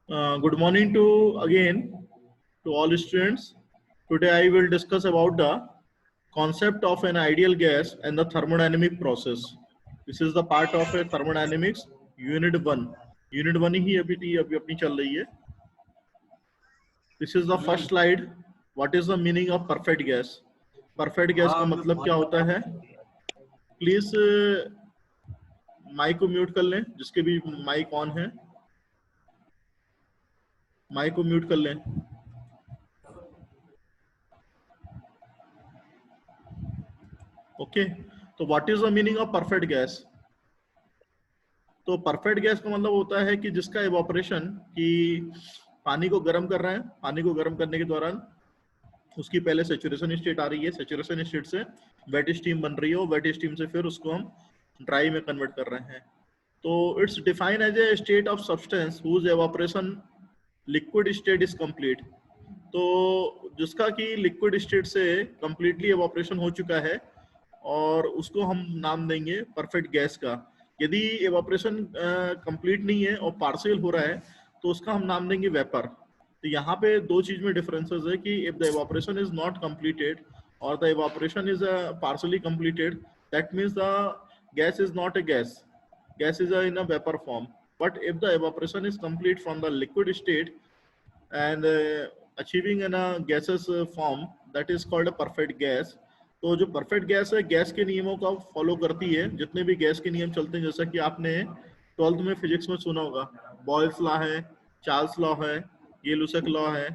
Good morning to again to all students. Today I will discuss about the concept of an ideal gas and the thermodynamic process. This is the part of a thermodynamics unit 1. Unit 1 ही अभी अपनी चल रही है. This is the first slide. What is the meaning of perfect gas? Perfect gas का मतलब क्या होता है? Please माइक को म्यूट कर लें जिसके भी माइक ऑन है. माइक को म्यूट कर लें. ओके, तो what is the meaning of perfect gas? तो परफेक्ट गैस का मतलब होता है कि जिसका इवोपरेशन कि पानी को गर्म कर रहे हैं, पानी को गर्म करने के दौरान उसकी पहले सेचुरेशन स्टेट आ रही है, सेचुरेशन स्टेट से वेट स्टीम बन रही है और वेट स्टीम से फिर उसको हम ड्राई में कन्वर्ट कर रहे हैं. तो it's defined as a state of substance whose evaporation liquid state is complete. तो जिसका कि लिक्विड स्टेट से कंप्लीटली इवोपरेशन हो चुका है और उसको हम नाम देंगे परफेक्ट गैस का. यदि इवोपरेशन कंप्लीट नहीं है और पार्शियल हो रहा है तो उसका हम नाम देंगे वेपर. तो यहाँ पे दो चीज में डिफरेंसेस है कि if the evaporation is not completed और the evaporation is partially completed, that means the gas is not a gas, gas is in a vapour form. But if the evaporation is complete from the liquid state and achieving in a gaseous form, that is called a perfect gas. तो जो perfect gas है gas के नियमों का follow करती है. जितने भी गैस के नियम चलते हैं, जैसा कि आपने 12th में फिजिक्स में सुना होगा, बॉयल्स लॉ है, चार्ल्स लॉ है, ये लुसेक लॉ है,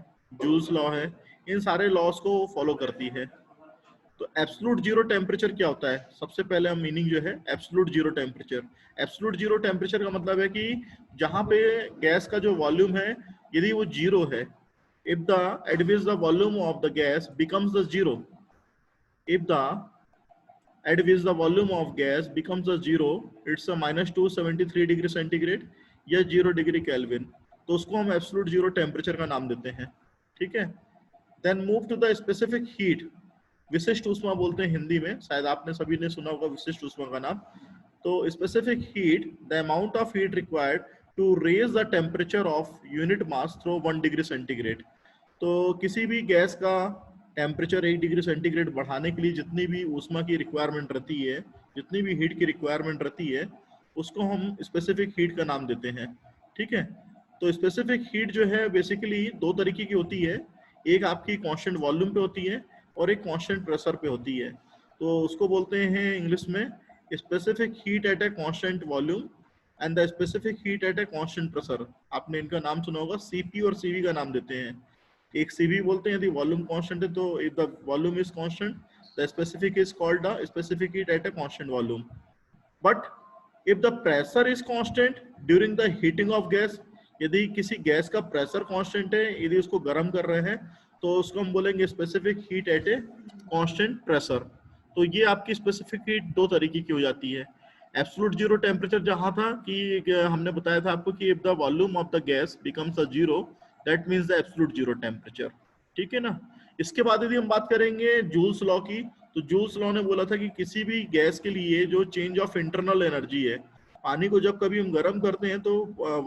जूल्स लॉ है, इन सारे लॉस को फॉलो करती है. तो एब्सोल्यूट जीरो टेम्परेचर क्या होता है? सबसे पहले हम मीनिंग जो है absolute zero temperature. Absolute zero temperature का मतलब है कि जहां पे गैस का जो वॉल्यूम है यदि वो जीरो है, if the at which the volume of the gas becomes the zero, if the at which the volume of gas becomes the zero, it's a minus 273 degree centigrade या 0 degree kelvin, तो उसको हम absolute zero temperature का नाम देते हैं. ठीक है. Then move to the specific heat. विशिष्ट ऊष्मा बोलते हैं हिंदी में, शायद आपने सभी ने सुना होगा विशिष्ट ऊष्मा का नाम. तो specific heat, the amount of heat required to raise the temperature of unit mass through 1 degree centigrade. तो किसी भी गैस का टेम्परेचर 1 डिग्री सेंटीग्रेड बढ़ाने के लिए जितनी भी ऊष्मा की रिक्वायरमेंट रहती है, जितनी भी हीट की रिक्वायरमेंट रहती है, उसको हम स्पेसिफिक हीट का नाम देते हैं. ठीक है. तो स्पेसिफिक हीट जो है बेसिकली दो तरीके की होती है. एक आपकी कांस्टेंट वॉल्यूम पे होती है और एक कांस्टेंट प्रेशर पे होती है. तो उसको बोलते हैं इंग्लिश में specific heat at a constant volume and the specific heat at a constant pressure. आपने इनका नाम सुना होगा, सीपी और सीवी का नाम देते हैं. एक सीवी बोलते हैं यदि वॉल्यूम कांस्टेंट है, तो if the volume is constant the specific is called the specific heat at a constant volume. But if the pressure is constant during the heating of gas, यदि किसी गैस का pressure constant है, यदि उसको गर्म कर रहे हैं, तो उसको हम बोलेंगे specific heat at a constant pressure. तो ये आपकी स्पेसिफिक हीट दो तरीके की हो जाती है. एब्सोल्यूट जीरो टेम्परेचर जहां था कि हमने बताया था आपको कि if the volume of the gas becomes a zero, that means the absolute zero temperature. ठीक है ना. इसके बाद यदि हम बात करेंगे जूल्स लॉ की, तो जूल्स लॉ ने बोला था कि किसी भी गैस के लिए जो चेंज ऑफ इंटरनल एनर्जी है, पानी को जब कभी हम गर्म करते हैं तो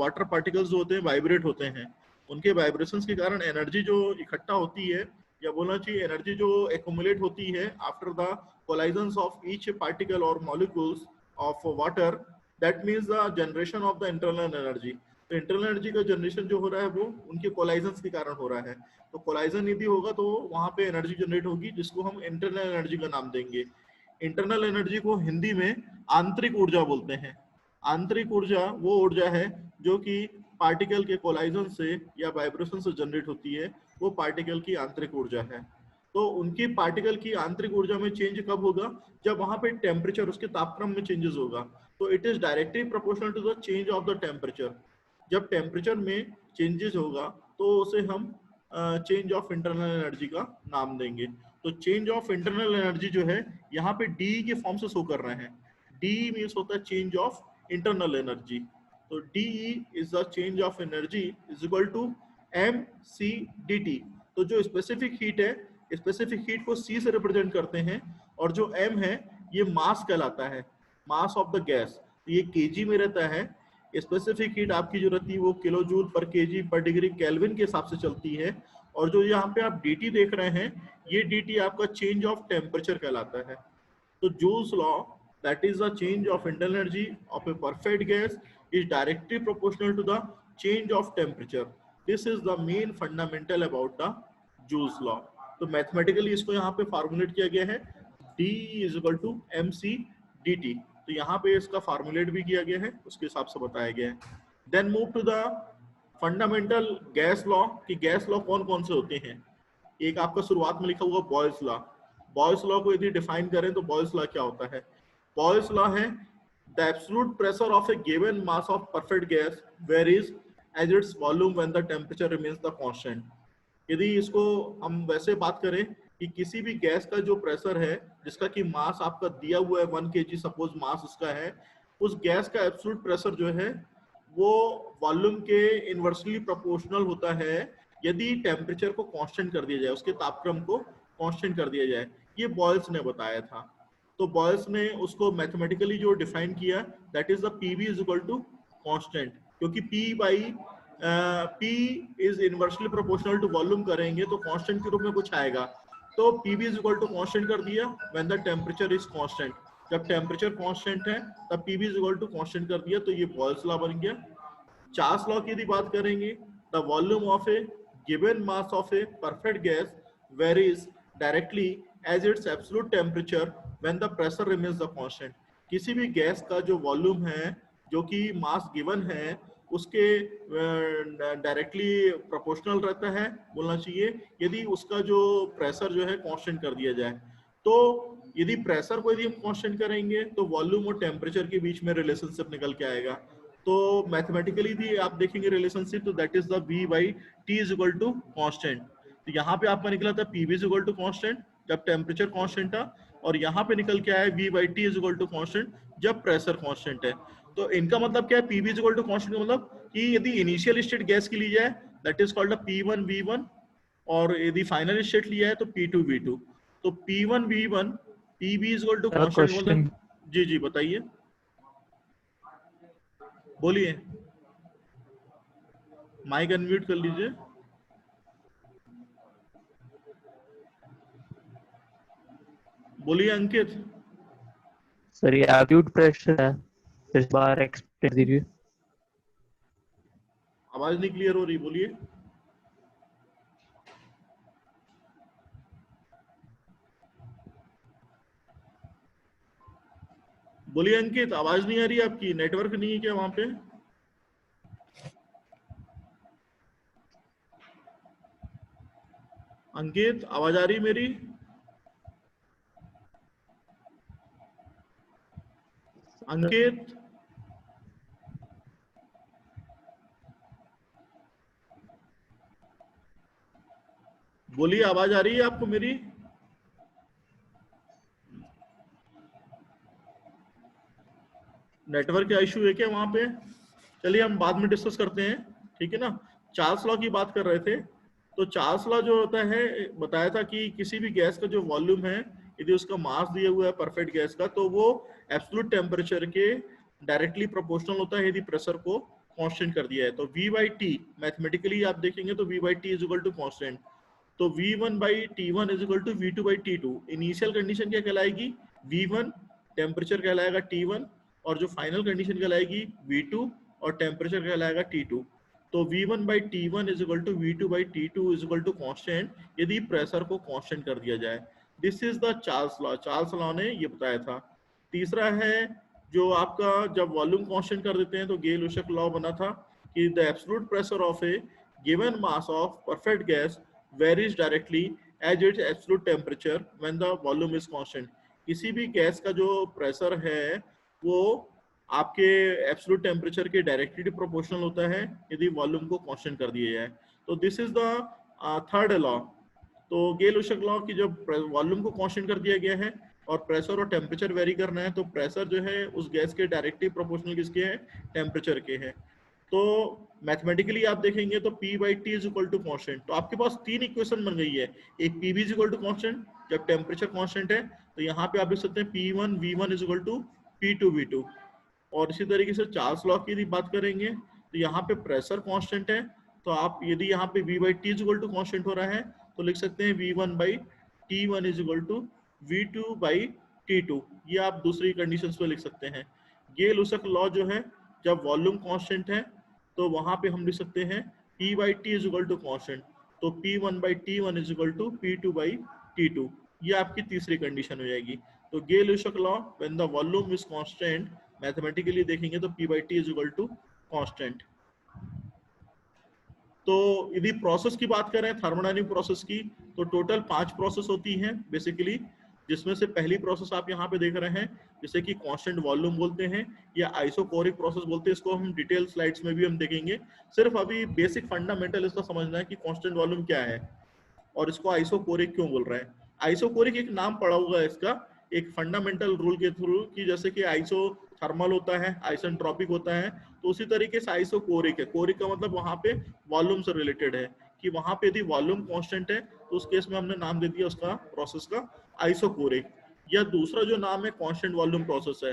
वाटर पार्टिकल्स जो होते हैं वाइब्रेट होते हैं. उनके वाइब्रेशंस के कारण एनर्जी जो इकट्ठा होती है, या बोलना चाहिए एनर्जी जो एक्युमुलेट होती है after the collisions of each particle और molecules of water, that means the generation of the internal energy. तो इंटरनल एनर्जी का जनरेशन जो हो रहा है वो उनके कोलाइजन्स के कारण हो रहा है. तो कोलाइजन यदि होगा तो वहां पे एनर्जी जनरेट होगी जिसको हम इंटरनल एनर्जी का नाम देंगे. इंटरनल एनर्जी को हिंदी में आंतरिक ऊर्जा बोलते हैं. आंतरिक ऊर्जा वो ऊर्जा है जो कि पार्टिकल के कोलाइजन से या वाइब्रेशन से जनरेट होती है, वो पार्टिकल की आंतरिक ऊर्जा है. तो उनकी पार्टिकल की आंतरिक ऊर्जा में चेंज कब होगा? जब वहां पे टेम्परेचर, उसके तापक्रम में चेंजेस होगा. तो it is directly proportional to the change of the temperature. जब टेम्परेचर में चेंजेस होगा तो उसे हम चेंज ऑफ इंटरनल एनर्जी का नाम देंगे. तो चेंज ऑफ इंटरनल एनर्जी जो है यहाँ पे डी के फॉर्म से शो कर रहे हैं. डी मीन्स होता है चेंज ऑफ इंटरनल एनर्जी. तो D is the change of energy is equal to M C D T. तो जो स्पेसिफिक हीट है, स्पेसिफिक हीट को सी से रिप्रेजेंट करते हैं और जो एम है ये मास कहलाता है, मास ऑफ द गैस. ये केजी में रहता है. स्पेसिफिक हीट आपकी जो रहती है वो किलो जूल पर केजी पर डिग्री केल्विन के हिसाब से चलती है। और जो यहाँ पे आप dt देख रहे हैं, ये dt आपका चेंज ऑफ टेम्परेचर कहलाता है। तो joules law, that is the change of internal energy of a perfect gas is directly proportional to the change of temperature. This is the main fundamental about the Joule's law. तो mathematically इसको यहाँ पे formulate किया गया है, D is equal to mc dt। तो यहाँ पे इसका फार्मूलेट भी किया गया है, उसके हिसाब से बताया गया है। Then move to the fundamental gas law, कि गैस लॉ कौन कौन से होते हैं। एक आपका शुरुआत में लिखा हुआ बॉयल्स लॉ। बॉयल्स लॉ को यदि डिफाइन करें तो बॉयल्स लॉ क्या होता है। बॉयल्स लॉ है the absolute pressure of a given mass of perfect gas varies as its volume when the temperature remains the constant. यदि इसको हम वैसे बात करें कि किसी भी गैस का जो प्रेशर है, जिसका कि मास आपका दिया हुआ है 1 kg सपोज मास उसका है, उस गैस का एब्सोल्यूट प्रेशर जो है वो वॉल्यूम के इनवर्सली प्रोपोर्शनल होता है यदि टेम्परेचर को कांस्टेंट कर दिया जाए, उसके तापक्रम को कांस्टेंट कर दिया जाए। ये बॉयल्स ने बताया था। तो बॉयल्स ने उसको मैथमेटिकली जो डिफाइन किया, that is the PV is equal to constant, क्योंकि P is inversely proportional to volume करेंगे तो कांस्टेंट के रूप में कुछ आएगा। तो PV is equal to constant कर दिया when the temperature is constant. जब टेम्परेचर कांस्टेंट है तब PV is equal to constant कर दिया, तो ये बॉयल्स लॉ बन गया। चार्ल्स लॉ की यदि बात करेंगे, the volume of a given mass of a perfect gas varies directly as its absolute temperature when the pressure remains the constant. किसी भी गैस का जो वॉल्यूम है, जो कि मास गिवन है, उसके डायरेक्टली प्रोपोर्शनल रहता है बोलना चाहिए यदि उसका जो प्रेशर जो है कांस्टेंट कर दिया जाए। तो यदि प्रेशर को यदि हम कांस्टेंट करेंगे तो वॉल्यूम और टेम्परेचर के बीच में रिलेशनशिप निकल के आएगा। तो मैथमेटिकली भी आप देखेंगे रिलेशनशिप, तो that is the v by T is equal to constant. तो यहाँ पे आपका निकला था PV is equal to constant जब टेम्परेचर कांस्टेंट था, और यहाँ पे निकल के आया v by T is equal to constant जब प्रेशर कांस्टेंट है। तो इनका मतलब क्या है, PV is equal to constant का मतलब कि यदि इनिशियल स्टेट गैस की ली जाए that is called P1 V1, और यदि फाइनल स्टेट लिया है तो P2 V2। तो P1 V1 PV is equal to constant मतलब, जी जी बताइए, बोलिए, माइक अनम्यूट कर लीजिए। बोलिए अंकित। सर ये एब्सोल्यूट प्रेशर है, फिर बार एक्सप्लेन दीजिए। आवाज नहीं क्लियर हो रही, बोलिए। बोलिए अंकित, आवाज नहीं आ रही आपकी, नेटवर्क नहीं है क्या वहां पे? अंकित आवाज आ रही मेरी? अंकित बोलिए, आवाज आ रही है आपको मेरी? नेटवर्क का इशू है क्या वहां पे? चलिए हम बाद में डिस्कस करते हैं, ठीक है ना। चार्ल्स लॉ की बात कर रहे थे। तो चार्ल्स लॉ जो होता है, बताया था कि किसी भी गैस का जो वॉल्यूम है यदि उसका मास दिया हुआ है परफेक्ट गैस का, तो वो एब्सोल्यूट टेम्परेचर के डायरेक्टली प्रोपोर्शनल होता है यदि प्रेशर को कांस्टेंट कर दिया है। तो v बाई टी मैथमेटिकली आप देखेंगे तो v by T is equal to constant. तो v1 by t1 is equal to v2 by t2। Initial condition क्या कहलाएगी? v1 टेम्परेचर कहलाएगा t1, और जो फाइनल कंडीशन कहलाएगी v2 और टेम्परेचर कहलाएगा t2। तो v1 by t1 is equal to v2 by t2 is equal to constant यदि प्रेशर को कांस्टेंट कर दिया जाए। This is the Charles law. Charles law ने ये बताया था। तीसरा है जो आपका, जब वॉल्यूम कांस्टेंट कर देते हैं तो गेल-लुशक लॉ बना था कि the absolute pressure of a given mass of perfect gas varies directly as its absolute temperature when the volume is constant. किसी भी गैस का जो प्रेशर है वो आपके एब्सोल्यूट टेम्परेचर के डायरेक्टली प्रोपोर्शनल होता है यदि वॉल्यूम को कांस्टेंट कर दिया जाए। तो this is the third law. तो गेल-लुशक लॉ की जब वॉल्यूम को कांस्टेंट कर दिया गया है और प्रेशर और टेम्परेचर वेरी करना है, तो प्रेशर जो है उस गैस के डायरेक्टली प्रोपोर्शनल किसके है? टेम्परेचर के है। तो मैथमेटिकली आप देखेंगे तो P by T is equal to constant. तो आपके पास तीन इक्वेशन बन गई है। एक PV is equal to constant जब टेम्परेचर कांस्टेंट है, तो यहाँ पे आप देख सकते हैं P1 V1 is equal to P2 V2, और इसी तरीके से चार्ल्स लॉ की यदि बात करेंगे तो यहाँ पे प्रेशर कांस्टेंट है, तो आप यदि यहाँ पे v by T is equal to constant हो रहा है तो लिख सकते हैं v1 by t1 is equal to v2 by t2। ये आप दूसरी कंडीशन पे लिख सकते हैं। गेल-लुसक लॉ जो है, जब वॉल्यूम कांस्टेंट है तो वहां पे हम लिख सकते हैं p by T is equal to constant, तो p1 by t1 is equal to p2 by t2। ये आपकी तीसरी कंडीशन हो जाएगी। तो Gay Lussac law when the volume is constant, mathematically देखेंगे तो p by T is equal to constant. तो यदि प्रोसेस की बात करें थर्मोडायनेमिक प्रोसेस की, तो टोटल 5 प्रोसेस होती हैं बेसिकली, जिसमें से पहली प्रोसेस आप यहाँ पे देख रहे हैं जिसे कि कांस्टेंट वॉल्यूम बोलते हैं या आइसोकोरिक प्रोसेस बोलते हैं। इसको हम डिटेल स्लाइड्स में भी हम देखेंगे। सिर्फ अभी बेसिक फंडामेंटल इसका समझना है कि कांस्टेंट वॉल्यूम क्या है और इसको आइसोकोरिक क्यों बोल रहे हैं। आइसोकोरिक एक नाम पड़ा हुआ है इसका एक फंडामेंटल रूल के थ्रू, कि जैसे कि आइसो थर्मल होता है, आइसेंट्रोपिक होता है, तो उसी तरीके से आइसोकोरिक है। कोरिक का मतलब वहां पे वॉल्यूम से रिलेटेड है, कि वहां पे यदि वॉल्यूम कांस्टेंट है तो उस केस में हमने नाम दे दिया उसका प्रोसेस का आइसोकोरिक। या दूसरा जो नाम है कांस्टेंट वॉल्यूम प्रोसेस है।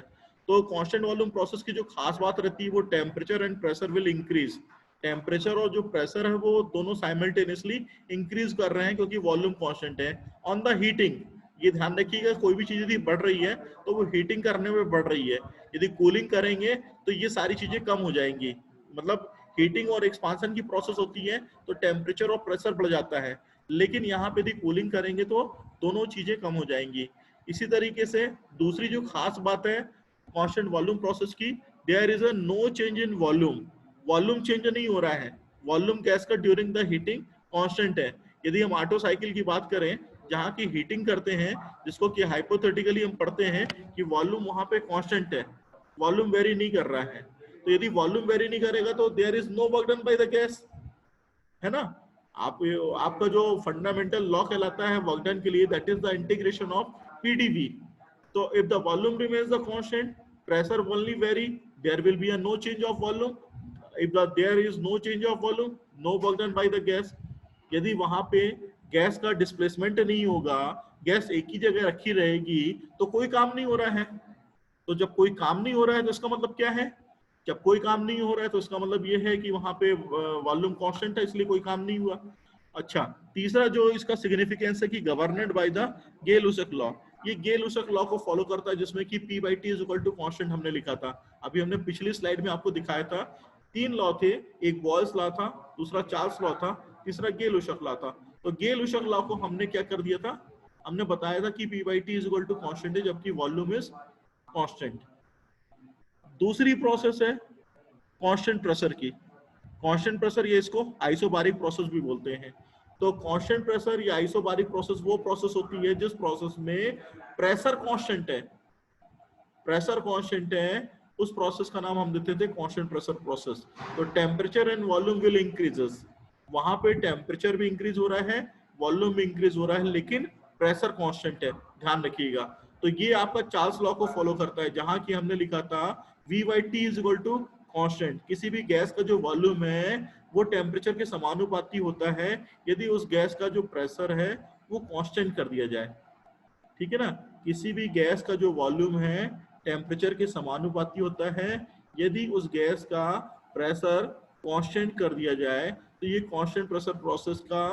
तो कांस्टेंट वॉल्यूम प्रोसेस की जो खास बात रहती है वो temperature and pressure will increase. Temperature और जो प्रेशर है वो दोनों साइमल्टेनियसली इंक्रीज कर रहे हैं क्योंकि वॉल्यूम कांस्टेंट है। ऑन द हीटिंग, ये ध्यान रखिएगा, कोई भी चीज यदि बढ़ रही है तो वो हीटिंग करने में बढ़ रही है, यदि कूलिंग करेंगे तो ये सारी चीजें कम हो जाएंगी। मतलब हीटिंग और एक्सपांशन की प्रोसेस होती है तो टेम्परेचर और प्रेशर बढ़ जाता है, लेकिन यहाँ पे यदि कूलिंग करेंगे तो दोनों चीजें कम हो जाएंगी। इसी तरीके से दूसरी जो खास बात है कांस्टेंट वॉल्यूम प्रोसेस की, there is a no change in volume. Volume change नहीं हो रहा है, वॉल्यूम गैस का ड्यूरिंग द हीटिंग कांस्टेंट है। यदि हम ऑटो साइकिल की बात करें जहाँ की हीटिंग करते हैं, जिसको कि हाइपोथेटिकली हम पढ़ते हैं कि वॉल्यूम वहां पे कांस्टेंट है, वॉल्यूम वेरी नहीं कर रहा है, तो यदि वॉल्यूम वेरी नहीं करेगा तो there is no work done by the gas, है ना। आप आपका जो फंडामेंटल लॉ कहलाता है वर्क डन के लिए, that is the integration of PdV. तो if the volume remains the constant, pressure only vary, there will be a no change of volume. If the there is no change of volume, no work done by the gas. यदि वहां पे gas का displacement नहीं होगा, gas एक ही जगह रखी रहेगी, तो कोई काम नहीं हो रहा है। तो जब कोई काम नहीं हो रहा है तो इसका मतलब क्या है, जब कोई काम नहीं हो रहा है तो इसका मतलब ये है कि वहां पे वॉल्यूम कांस्टेंट है, इसलिए कोई काम नहीं हुआ। अच्छा, तीसरा जो इसका सिग्निफिकेंस है कि गवर्नेड बाय द गेल-लुसक लॉ। ये गेल-लुसक लॉ को फॉलो करता है जिसमें कि p by T is equal to constant हमने लिखा था। अभी हमने पिछली स्लाइड में आपको दिखाया था 3 लॉ थे, एक बॉयल्स लॉ था, दूसरा चार्ल्स लॉ था, तीसरा गेल-लुसक लॉ था। तो गेल-लुसक लॉ को हमने क्या कर दिया था, हमने बताया था कि p by T is equal to constant है जबकि वॉल्यूम इज कांस्टेंट। दूसरी प्रोसेस है कांस्टेंट प्रेशर की। कांस्टेंट प्रेशर, ये इसको आइसोबारिक प्रोसेस भी बोलते हैं। तो कांस्टेंट प्रेशर या आइसोबारिक प्रोसेस वो प्रोसेस होती है जिस प्रोसेस में प्रेशर कांस्टेंट है, प्रेशर कांस्टेंट है, उस प्रोसेस का नाम हम देते थे कांस्टेंट प्रेशर प्रोसेस। तो temperature and volume will increases, वहां पे टेम्परेचर भी इंक्रीज हो रहा है, वॉल्यूम भी इंक्रीज हो रहा है, लेकिन प्रेशर कांस्टेंट है, ध्यान रखिएगा। तो ये आपका चार्ल्स लॉ को फॉलो करता है, जहां की हमने लिखा था v by T is equal to constant. किसी भी गैस का जो वॉल्यूम है वो टेम्परेचर के समानुपाती होता है यदि उस गैस का जो प्रेशर है वो कांस्टेंट कर दिया जाए, ठीक है ना। किसी भी गैस का जो वॉल्यूम है टेम्परेचर के समानुपाती होता है यदि उस गैस का प्रेशर कांस्टेंट कर दिया जाए। तो ये कांस्टेंट प्रेशर प्रोसेस का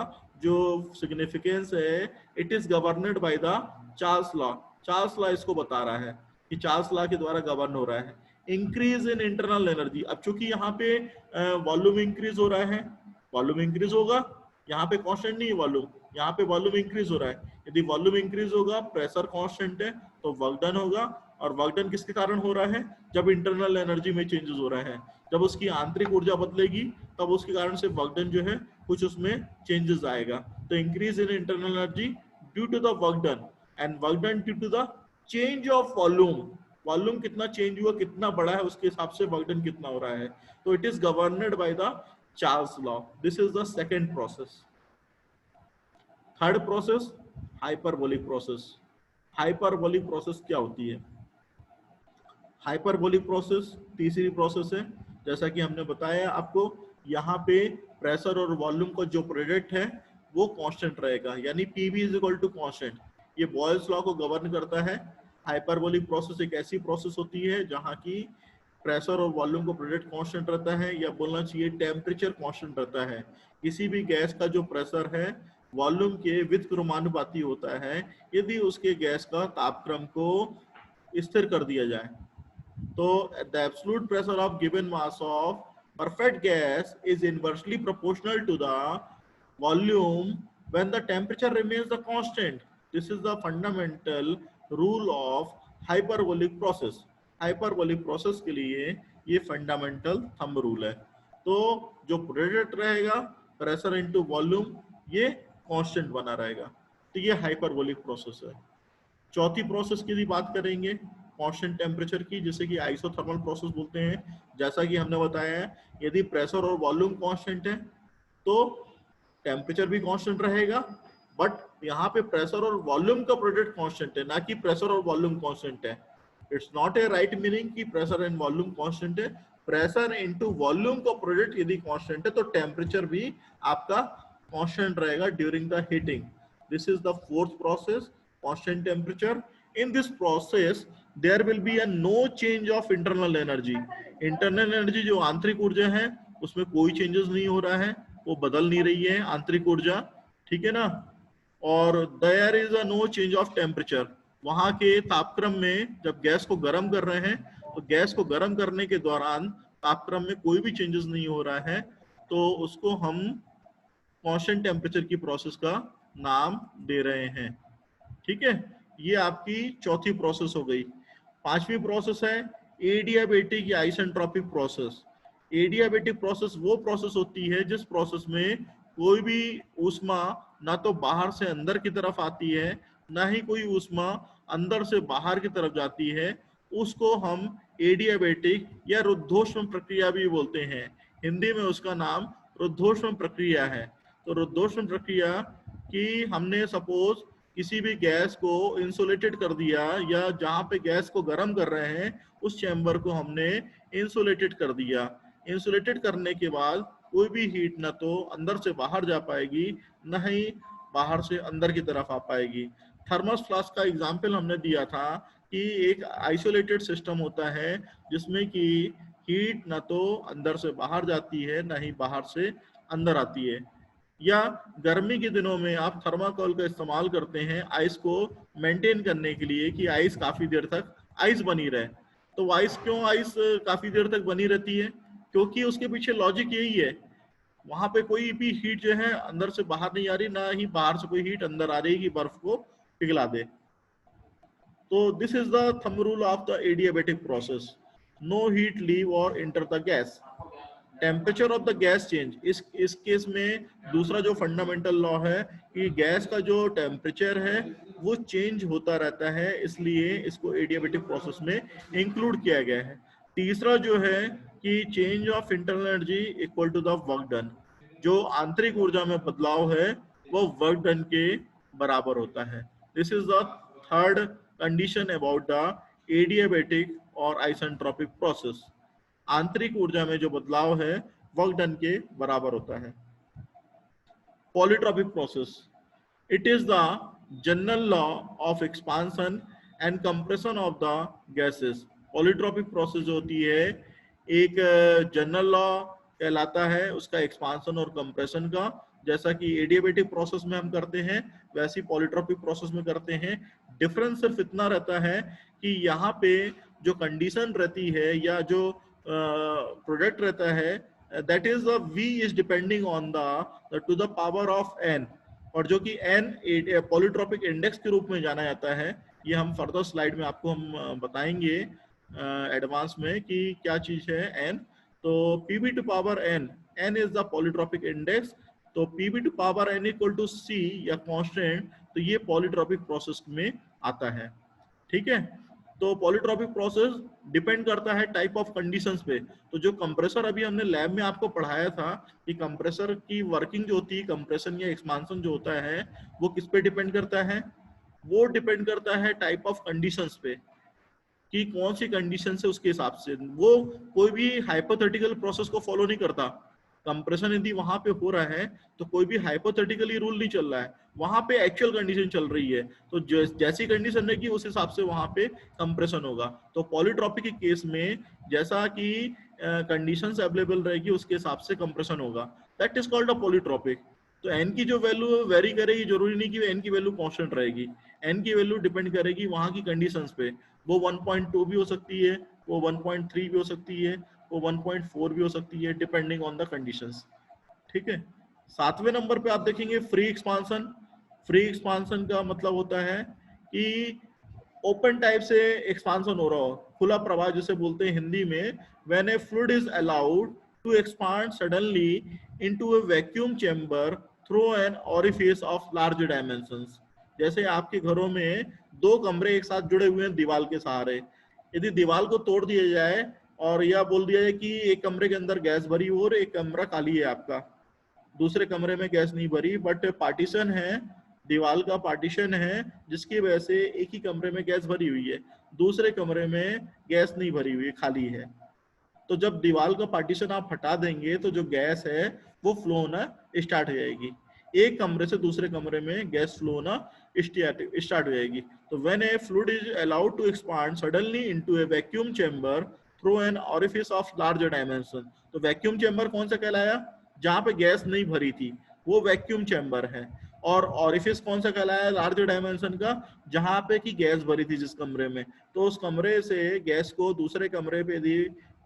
जो सिग्निफिकेंस है, it is governed by the Charles law. Charles law इसको बता रहा है कि चार्ल्स लॉ के द्वारा गवर्न हो रहा है। इंक्रीज इन इंटरनल एनर्जी, अब चूंकि यहाँ पे वॉल्यूम इंक्रीज हो रहा है, वॉल्यूम इंक्रीज होगा, यहाँ पे कांस्टेंट नहीं है वॉल्यूम, यहाँ पे वॉल्यूम इंक्रीज हो रहा है। यदि वॉल्यूम इंक्रीज होगा, प्रेशर कांस्टेंट है, तो वर्क डन होगा। और वर्क डन किसके कारण हो रहा है, जब इंटरनल एनर्जी में चेंजेस हो रहे हैं, जब उसकी आंतरिक ऊर्जा बदलेगी तब उसके कारण से वर्क डन जो है कुछ उसमें चेंजेस आएगा। तो increase in internal energy due to the work done, and work done due to the change of volume. Volume कितना चेंज हुआ, कितना बड़ा है, उसके हिसाब से वर्क डन कितना हो रहा है। तो it is governed by the Charles law. This is the second process. Third process hyperbolic process. Hyperbolic process क्या होती है, हाइपरबोलिक प्रोसेस तीसरी प्रोसेस है। जैसा कि हमने बताया आपको, यहाँ पे प्रेशर और वॉल्यूम का जो प्रोडक्ट है वो कांस्टेंट रहेगा, यानी PV is equal to constant. ये बॉयल्स लॉ को गवर्न करता है। हाइपरबोलिक प्रोसेस एक ऐसी प्रोसेस होती है जहाँ की प्रेशर और वॉल्यूम का प्रोडक्ट कांस्टेंट रहता है, या बोलना चाहिए टेम्परेचर कांस्टेंट रहता है। किसी भी गैस का जो प्रेशर है वॉल्यूम के व्युत्क्रमानुपाती होता है यदि उसके गैस का तापक्रम को स्थिर कर दिया जाए। तो the absolute pressure of given mass of perfect gas is inversely proportional to the volume when the temperature remains the constant. This is the fundamental rule of hyperbolic process. Hyperbolic process के लिए ये fundamental thumb rule है। तो जो product रहेगा pressure into volume ये constant बना रहेगा। तो ये हाइपरबोलिक प्रोसेस है। चौथी प्रोसेस की भी बात करेंगे कांस्टेंट टेम्परेचर की, जिसे कि आइसोथर्मल प्रोसेस बोलते हैं। जैसा कि हमने बताया है, यदि प्रेशर और वॉल्यूम कांस्टेंट है तो टेम्परेचर भी कांस्टेंट रहेगा, बट यहाँ पे प्रेशर और वॉल्यूम का प्रोडक्ट कांस्टेंट है, ना कि प्रेशर और वॉल्यूम कांस्टेंट है। It's not a right meaning कि प्रेशर एंड वॉल्यूम कांस्टेंट है। प्रेशर इनटू वॉल्यूम का प्रोडक्ट यदि कांस्टेंट है तो टेम्परेचर भी आपका कांस्टेंट रहेगा during the heating. This is the fourth process, constant temperature. In this process there will be a no change of internal energy. Internal energy जो आंतरिक ऊर्जा है उसमें कोई चेंजेस नहीं हो रहा है, वो बदल नहीं रही है आंतरिक ऊर्जा, ठीक है ना। और there is a no change of temperature. वहां के तापक्रम में जब गैस को गर्म कर रहे हैं तो गैस को गर्म करने के दौरान तापक्रम में कोई भी चेंजेस नहीं हो रहा है, तो उसको हम कांस्टेंट टेम्परेचर की प्रोसेस का नाम दे रहे हैं। ठीक है, ये आपकी चौथी प्रोसेस हो गई। पांचवी प्रोसेस है एडियाबेटिक या आइसेंट्रोपिक प्रोसेस। एडियाबेटिक प्रोसेस वो प्रोसेस होती है जिस प्रोसेस में कोई भी ऊष्मा ना तो बाहर से अंदर की तरफ आती है, ना ही कोई ऊष्मा अंदर से बाहर की तरफ जाती है। उसको हम एडियाबेटिक या रुद्धोष्म प्रक्रिया भी बोलते हैं। हिंदी में उसका नाम रुद्धोष्म प्रक्रिया है। तो रुद्धोष्म प्रक्रिया की हमने सपोज किसी भी गैस को इंसुलेटेड कर दिया, या जहां पे गैस को गर्म कर रहे हैं उस चैम्बर को हमने इंसुलेटेड कर दिया। इंसुलेटेड करने के बाद कोई भी हीट ना तो अंदर से बाहर जा पाएगी, ना ही बाहर से अंदर की तरफ आ पाएगी। थर्मस फ्लास्क का एग्जाम्पल हमने दिया था कि एक आइसोलेटेड सिस्टम होता है जिसमें कि हीट ना तो अंदर से बाहर जाती है, ना ही बाहर से अंदर आती है। या गर्मी के दिनों में आप थर्माकोल का इस्तेमाल करते हैं आइस को मेंटेन करने के लिए कि आइस काफी देर तक आइस बनी रहे। तो आइस क्यों आइस काफी देर तक बनी रहती है? क्योंकि उसके पीछे लॉजिक यही है, वहां पे कोई भी हीट जो है अंदर से बाहर नहीं आ रही, ना ही बाहर से कोई हीट अंदर आ रही कि बर्फ को पिघला दे। तो this is the thumb rule of the adiabatic process, no heat leave और enter the gas. Temperature of the gas change, इस केस में दूसरा जो फंडामेंटल लॉ है कि गैस का जो टेम्परेचर है वो चेंज होता रहता है, इसलिए इसको एडियाबेटिक प्रोसेस में इंक्लूड किया गया है। तीसरा जो है कि change of internal energy equal to the work done, जो आंतरिक ऊर्जा में बदलाव है वो वर्क डन के बराबर होता है। This is the third condition about the adiabatic और आइसेंट्रोपिक प्रोसेस। आंतरिक ऊर्जा में जो बदलाव है वर्क डन के बराबर होता है। Polytropic process, it is the general law of expansion and compression of the gases. Polytropic process जो होती है एक जनरल लॉ कहलाता है उसका एक्सपांशन और कंप्रेशन का। जैसा कि एडियाबेटिक प्रोसेस में हम करते हैं वैसी पॉलीट्रॉपिक प्रोसेस में करते हैं। डिफरेंस सिर्फ इतना रहता है कि यहाँ पे जो कंडीशन रहती है या जो प्रोडक्ट रहता है that is the V is depending on the to the power of n, और जो कि n पॉलीट्रॉपिक इंडेक्स के रूप में जाना जाता है। ये हम फर्दर स्लाइड में आपको हम बताएंगे एडवांस में कि क्या चीज है n। तो Pb to power n, n is the polytropic index. तो Pb to power n equal to C या कांस्टेंट, तो ये पॉलीट्रॉपिक प्रोसेस में आता है। ठीक है, तो पॉलीट्रॉपिक प्रोसेस डिपेंड करता है टाइप ऑफ कंडीशंस पे। तो जो कंप्रेसर अभी हमने लैब में आपको पढ़ाया था कि कंप्रेसर की वर्किंग जो होती है, कंप्रेशन या एक्सपांशन जो होता है वो किस पे डिपेंड करता है? वो डिपेंड करता है टाइप ऑफ कंडीशंस पे कि कौन सी कंडीशन है उसके हिसाब से। वो कोई भी हाइपोथेटिकल प्रोसेस को फॉलो नहीं करता। कंप्रेशन यदि वहां पे हो रहा है तो कोई भी हाइपोथेटिकली रूल नहीं चल रहा है, वहां पे एक्चुअल कंडीशन चल रही है, तो जैसी कंडीशन रहेगी उस हिसाब से वहां पे कंप्रेशन होगा। तो पॉलीट्रॉपिक के केस में जैसा कि कंडीशंस अवेलेबल रहेगी उसके हिसाब से कंप्रेशन होगा, that is called a polytropic. तो एन की जो वैल्यू वेरी करेगी, जरूरी नहीं कि एन की वैल्यू कांस्टेंट रहेगी, एन की वैल्यू डिपेंड करेगी वहां की कंडीशंस पे। वो 1.2 भी हो सकती है, वो 1.3 भी हो सकती है, वो 1.4 भी हो सकती है, डिपेंडिंग ऑन द कंडीशंस। ठीक है। 7वें नंबर पे आप देखेंगे फ्री एक्सपांसन। फ्री एक्सपांसन का मतलब होता है कि ओपन टाइप से एक्सपांसन हो रहा हो, खुला प्रवाह जिसे बोलते हैं हिंदी में। When a fluid is allowed to expand suddenly into a vacuum chamber through an orifice of large dimensions. जैसे आपके घरों में 2 कमरे एक साथ जुड़े हुए हैं दीवार के सहारे, यदि दीवार को तोड़ दिया जाए और यह बोल दिया जाए कि एक कमरे के अंदर गैस भरी हो और एक कमरा खाली है आपका, दूसरे कमरे में गैस नहीं भरी, बट पार्टीशन है, दीवार का पार्टीशन है जिसकी वजह से एक ही कमरे में गैस भरी हुई है, दूसरे कमरे में गैस नहीं भरी हुई, खाली है। तो जब दीवार का पार्टीशन आप हटा देंगे तो जो गैस है वो फ्लो होना स्टार्ट हो जाएगी, एक कमरे से दूसरे कमरे में गैस फ्लो होना स्टार्ट हो जाएगी। तो when a fluid is allowed to expand suddenly into a vacuum chamber through an orifice of larger dimension. तो वैक्यूम चेंबर कौन सा कहलाया, जहां पे गैस नहीं भरी थी वो वैक्यूम चेंबर है। और ऑरिफिस कौन सा कहलाया, लार्ज डायमेंशन का, जहां पे की गैस भरी थी जिस कमरे में, तो उस कमरे से गैस को दूसरे कमरे पे यदि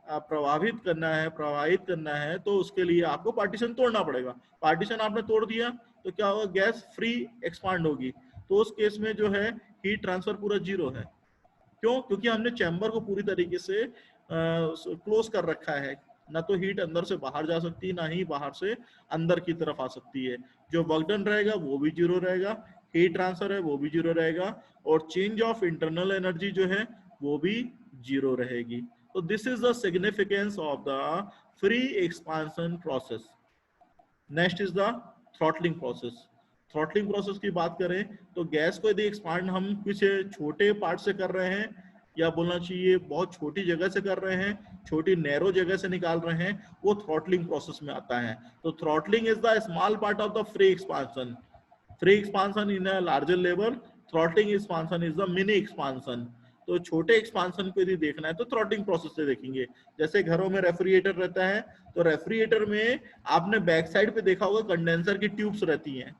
प्रवाहित करना है तो उसके लिए आपको पार्टीशन तोड़ना पड़ेगा। पार्टीशन आपने तोड़ दिया तो क्या होगा, गैस फ्री एक्सपांड होगी। तो उस केस में जो है हीट ट्रांसफर पूरा जीरो है। क्यों, क्योंकि हमने चैम्बर को पूरी तरीके से क्लोज कर रखा है, ना तो हीट अंदर से बाहर जा सकती है, ना ही बाहर से अंदर की तरफ आ सकती है। जो वर्क डन रहेगा वो भी जीरो रहेगा, हीट ट्रांसफर है वो भी जीरो रहेगा, और चेंज ऑफ इंटरनल एनर्जी जो है वो भी जीरो रहेगी। तो this is the significance of the free expansion process. Next is the throttling process. Throttling process की बात करें तो गैस को यदि एक्सपांड हम कुछ छोटे पार्ट से कर रहे हैं, या बोलना चाहिए बहुत छोटी जगह से कर रहे हैं, छोटी नैरो जगह से निकाल रहे हैं, वो थ्रॉटलिंग प्रोसेस में आता है। तो throttling is the small part of the free expansion. Free expansion in a larger level, throttling expansion is the mini expansion. तो छोटे एक्सपांशन को यदि देखना है तो थ्रॉटलिंग प्रोसेस से देखेंगे। जैसे घरों में रेफ्रिजरेटर रहता है, तो रेफ्रिजरेटर में आपने बैक साइड पे देखा होगा कंडेंसर की ट्यूब्स रहती हैं,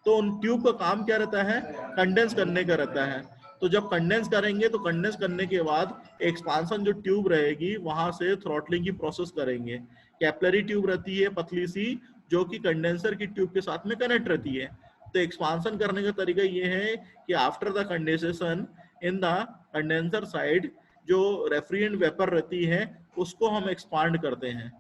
तो उन ट्यूब का काम क्या रहता है, कंडेंस करने का रहता है। तो जब कंडेंस करेंगे तो कंडेंस करने के बाद एक्सपांशन जो ट्यूब रहेगी वहां से थ्रॉटलिंग की प्रोसेस करेंगे। कैपिलरी ट्यूब रहती है पतली सी, जो कि कंडेंसर की ट्यूब के साथ में कनेक्ट रहती है। तो एक्सपांशन करने का तरीका ये है कि after the condensation in the condenser side जो रेफ्रिजरेंट वेपर रहती है उसको हम एक्सपांड करते हैं।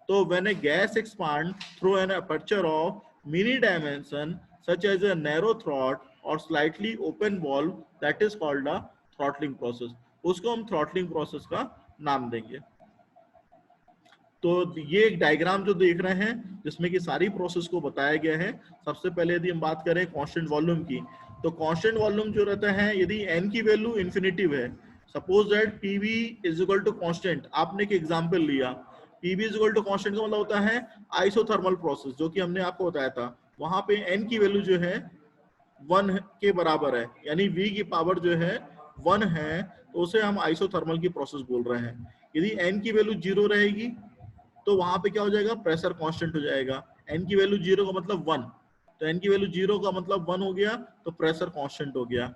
तो when a gas expand through an aperture of many dimension such as a narrow throat or slightly open valve, that is called a throttling process। उसको हम थ्रॉटलिंग प्रोसेस का नाम देंगे। तो ये एक डायग्राम जो देख रहे हैं जिसमें कि सारी प्रोसेस को बताया गया है। सबसे पहले यदि हम बात करें कांस्टेंट वॉल्यूम की, तो कांस्टेंट वॉल्यूम जो रहता है यदि n की वैल्यू इन्फिनिटिव है, suppose that PV is equal to constant, आपने एक एग्जांपल लिया, PV is equal to constant का मतलब होता है आइसोथर्मल प्रोसेस, जो कि हमने आपको बताया था। वहां पे n की वैल्यू जो है 1 के बराबर है, यानी v की पावर जो है 1 है, तो उसे हम आइसोथर्मल की प्रोसेस बोल रहे हैं। यदि n की वैल्यू 0 रहेगी तो वहां पे क्या हो जाएगा, प्रेशर कांस्टेंट हो जाएगा। n की वैल्यू 0 का मतलब 1, तो n की वैल्यू 0 का मतलब 1 हो गया, तो प्रेशर कांस्टेंट हो गया।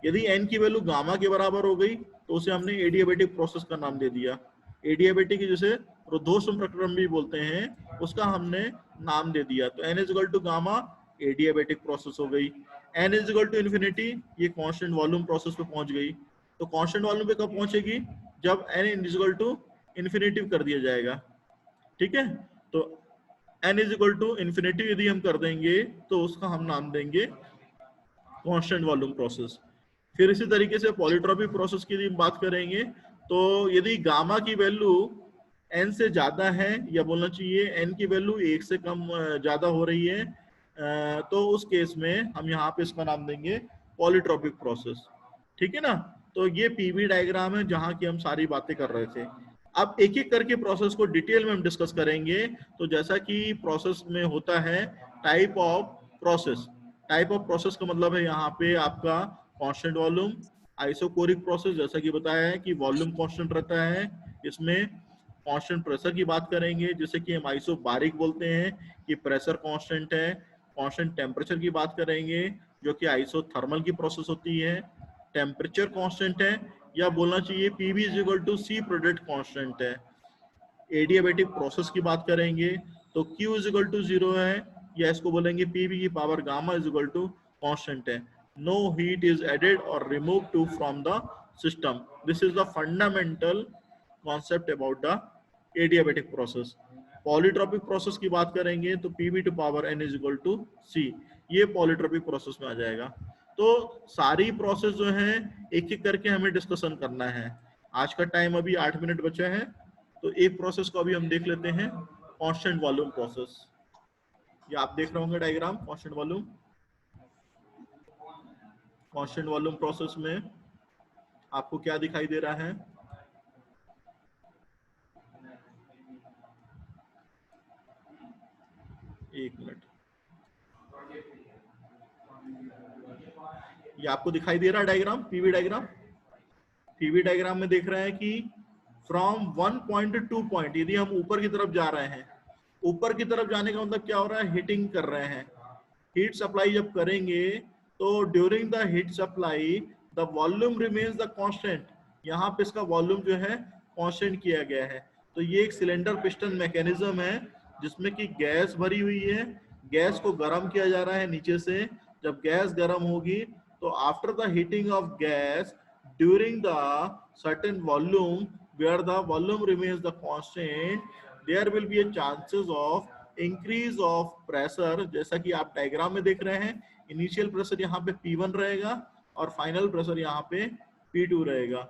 यदि n की वैल्यू गामा के बराबर हो गई तो उसे हमने एडियाबेटिक प्रोसेस का नाम दे दिया। एडियाबेटिक जिसे रुद्धोष्म प्रक्रम भी बोलते हैं, उसका हमने नाम दे दिया। तो n is equal to gamma, adiabatic process हो गई। n is equal to infinity, ये कांस्टेंट वॉल्यूम प्रोसेस पे पहुंच गई। तो कांस्टेंट वॉल्यूम पे कब पहुंचेगी, जब n is equal to infinity कर दिया जाएगा। ठीक है, तो n is equal to infinity यदि हम कर देंगे तो उसका हम नाम देंगे कांस्टेंट वॉल्यूम प्रोसेस। फिर इसी तरीके से पॉलीट्रॉपिक प्रोसेस की यदि बात करेंगे तो यदि गामा की वैल्यू n से ज्यादा है, या बोलना चाहिए n की वैल्यू 1 से कम ज्यादा हो रही है, तो उस केस में हम यहाँ पे इसका नाम देंगे पॉलीट्रॉपिक प्रोसेस। ठीक है ना। तो ये पीवी डायग्राम है जहाँ की हम सारी बातें कर रहे थे। अब एक एक करके प्रोसेस को डिटेल में हम डिस्कस करेंगे। तो जैसा कि प्रोसेस में होता है type of process, type of process का मतलब है यहाँ पे आपका कांस्टेंट वॉल्यूम, आइसोकोरिक प्रोसेस जैसा कि बताया है कि वॉल्यूम कांस्टेंट रहता है, इसमें कांस्टेंट प्रेशर की बात करेंगे जिसे कि हम आइसोबारिक बोलते हैं कि प्रेशर कांस्टेंट है, कांस्टेंट टेम्परेचर की बात करेंगे जो कि आइसोथर्मल की प्रोसेस होती है, टेम्परेचर कांस्टेंट है या बोलना चाहिए PV is equal to C product constant है। एडियाबेटिक प्रोसेस की बात करेंगे तो Q इज इक्वल टू 0 है या इसको बोलेंगे पीवी की power gamma is equal to constant है। नो हीट इज एडेड और remove to from the system. This is the fundamental concept about the adiabatic process. Polytropic process की बात करेंगे तो PV to power N is equal to C, ये polytropic process में आ जाएगा। तो सारी प्रोसेस जो है एक एक करके हमें डिस्कशन करना है। आज का टाइम अभी 8 मिनट बचा है, तो एक प्रोसेस को अभी हम देख लेते हैं, कांस्टेंट वॉल्यूम प्रोसेस। ये आप देख रहे होंगे diagram constant volume. Constant volume process में आपको क्या दिखाई दे रहा है? एक मिनट, ये आपको दिखाई दे रहा है diagram, PV diagram. PV diagram में देख रहे हैं कि फ्रॉम 1 पॉइंट टू 2 पॉइंट, यदि हम ऊपर की तरफ जा रहे हैं, ऊपर की तरफ जाने का मतलब क्या हो रहा है? हीटिंग कर रहे हैं। हीट सप्लाई जब करेंगे तो during the heat supply the volume remains the constant. यहाँ पे इसका वॉल्यूम जो है कांस्टेंट किया गया है। तो ये एक सिलेंडर पिस्टन मैकेनिज्म है जिसमें कि गैस भरी हुई है, गैस को गर्म किया जा रहा है नीचे से। जब गैस गर्म होगी तो after the heating of gas during the certain volume where the volume remains the constant, there will be a chances of increase of pressure। जैसा कि आप डायग्राम में देख रहे हैं, इनिशियल प्रेशर यहाँ पे P1 रहेगा और फाइनल प्रेशर यहाँ पे P2 रहेगा।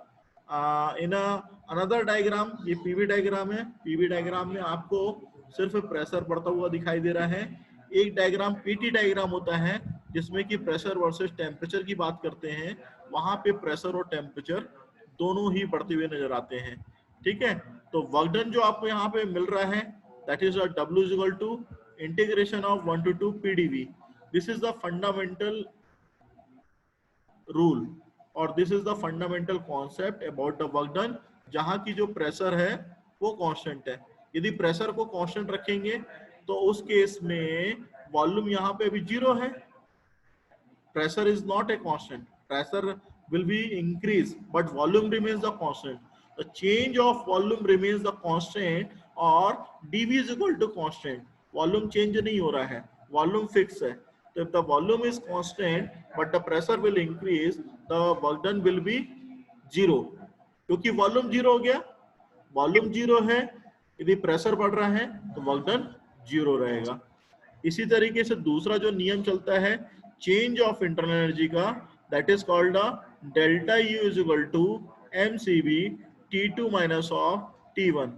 इन अनदर डायग्राम, ये पीवी डायग्राम है, पीवी डायग्राम में आपको सिर्फ प्रेशर बढ़ता हुआ दिखाई दे रहा है। एक डायग्राम पीटी डायग्राम होता है जिसमें कि प्रेशर वर्सेस टेम्परेचर की बात करते हैं, वहां पे प्रेशर और टेम्परेचर दोनों ही बढ़ते हुए नजर आते हैं। ठीक है, तो वर्क डन जो आपको यहाँ पे मिल रहा है that is W is equal to integration of 1 to 2 PdV। This is the fundamental rule और this is the fundamental concept about the work done, जहां की जो प्रेशर है वो कांस्टेंट है। यदि प्रेशर को कांस्टेंट रखेंगे तो उस केस में वॉल्यूम यहाँ पे अभी 0 है, pressure is not a constant, pressure will be increased but volume remains the constant। the change of volume remains the constant और dv is equal to constant, volume change नहीं हो रहा है, volume fix है। तो if the volume is constant but the pressure will increase, the work done will be 0, क्योंकि volume 0 हो गया, वॉल्यूम 0 है, यदि प्रेशर बढ़ रहा है तो वर्क डन 0 रहेगा। इसी तरीके से दूसरा जो नियम चलता है चेंज ऑफ इंटरनल एनर्जी का, that is called delta U is equal to mCV T2 minus of T1।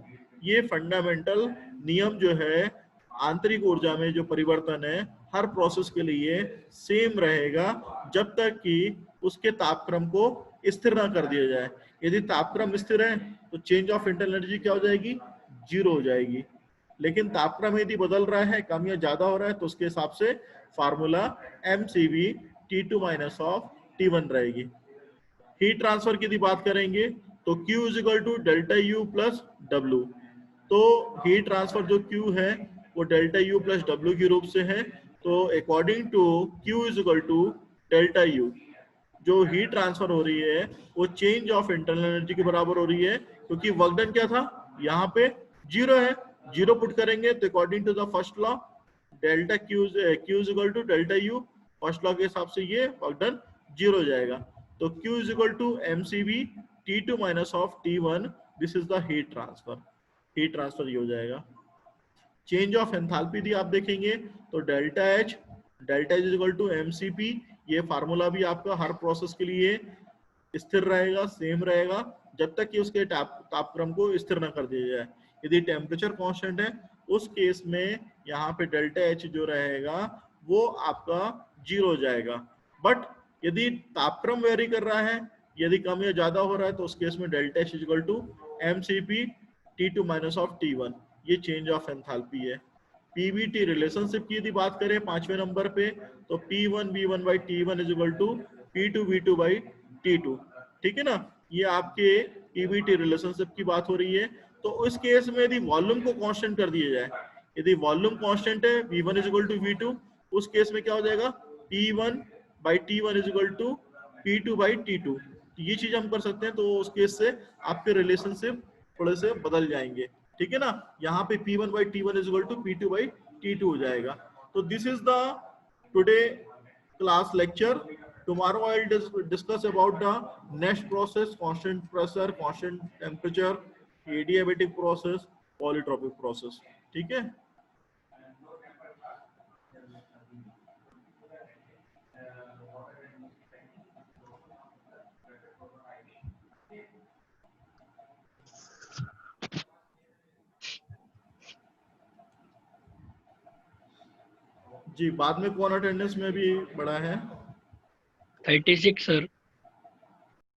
ये फंडामेंटल नियम जो है आंतरिक ऊर्जा में जो परिवर्तन है हर प्रोसेस के लिए सेम रहेगा जब तक कि उसके तापक्रम को स्थिर ना कर दिया जाए। यदि तापक्रम स्थिर है तो चेंज ऑफ इंटरनल एनर्जी क्या हो जाएगी? 0 हो जाएगी। लेकिन तापक्रम यदि बदल रहा है, कम या ज्यादा हो रहा है, तो उसके हिसाब से formula mCV T2 minus of T1 रहेगी। हीट ट्रांसफर की यदि बात करेंगे तो Q is equal to delta U plus W। तो हीट ट्रांसफर जो Q है वो डेल्टा U प्लस W के रूप से है। तो according to Q is equal to delta U, जो हीट ट्रांसफर हो रही है वो चेंज ऑफ इंटरनल एनर्जी के बराबर हो रही है, क्योंकि वर्क डन क्या था यहाँ पे 0 है, 0 पुट करेंगे तो according to the first law delta Q is equal to delta U, first law के हिसाब से ये वर्क डन 0 हो जाएगा। तो Q is equal to mCV T2 minus of T1, this is the heat transfer, heat transfer ये हो जाएगा। चेंज ऑफ एंथैल्पी दी आप देखेंगे तो delta H is equal to mCP, ये फार्मूला भी आपका हर प्रोसेस के लिए स्थिर रहेगा, सेम रहेगा जब तक कि उसके तापक्रम को स्थिर न कर दिया जाए। यदि टेम्परेचर कांस्टेंट है उस केस में यहाँ पे डेल्टा H जो रहेगा वो आपका 0 हो जाएगा। बट यदि तापक्रम वेरी कर रहा है, यदि कम या ज्यादा हो रहा है तो उस केस में delta H equal to mCP T2 minus of T1, ये चेंज ऑफ एंथैल्पी है। पीवीटी रिलेशनशिप की यदि बात करें 5वें नंबर पे, तो P1V1 by T1 is equal to P2V2 by T2, ठीक है ना। ये आपके पीवीटी रिलेशनशिप की बात हो रही है। तो उस केस में यदि वॉल्यूम को कांस्टेंट कर दिया जाए, यदि वॉल्यूम कांस्टेंट है V1 is equal to V2, उस केस में क्या हो जाएगा, P1 by T1 is equal to P2 by T2। ये चीज हम कर सकते हैं, तो उस केस से आपके रिलेशनशिप थोड़े से बदल जाएंगे, ठीक है ना। यहाँ पे P1 by T1 is equal to P2 by T2 हो जाएगा। तो this is the today class lecture. Tomorrow I will discuss about the next process, constant pressure, constant temperature, adiabatic process, polytropic process, ठीक है। जी, बाद में कौन attendance में भी बड़ा है? 36 सर।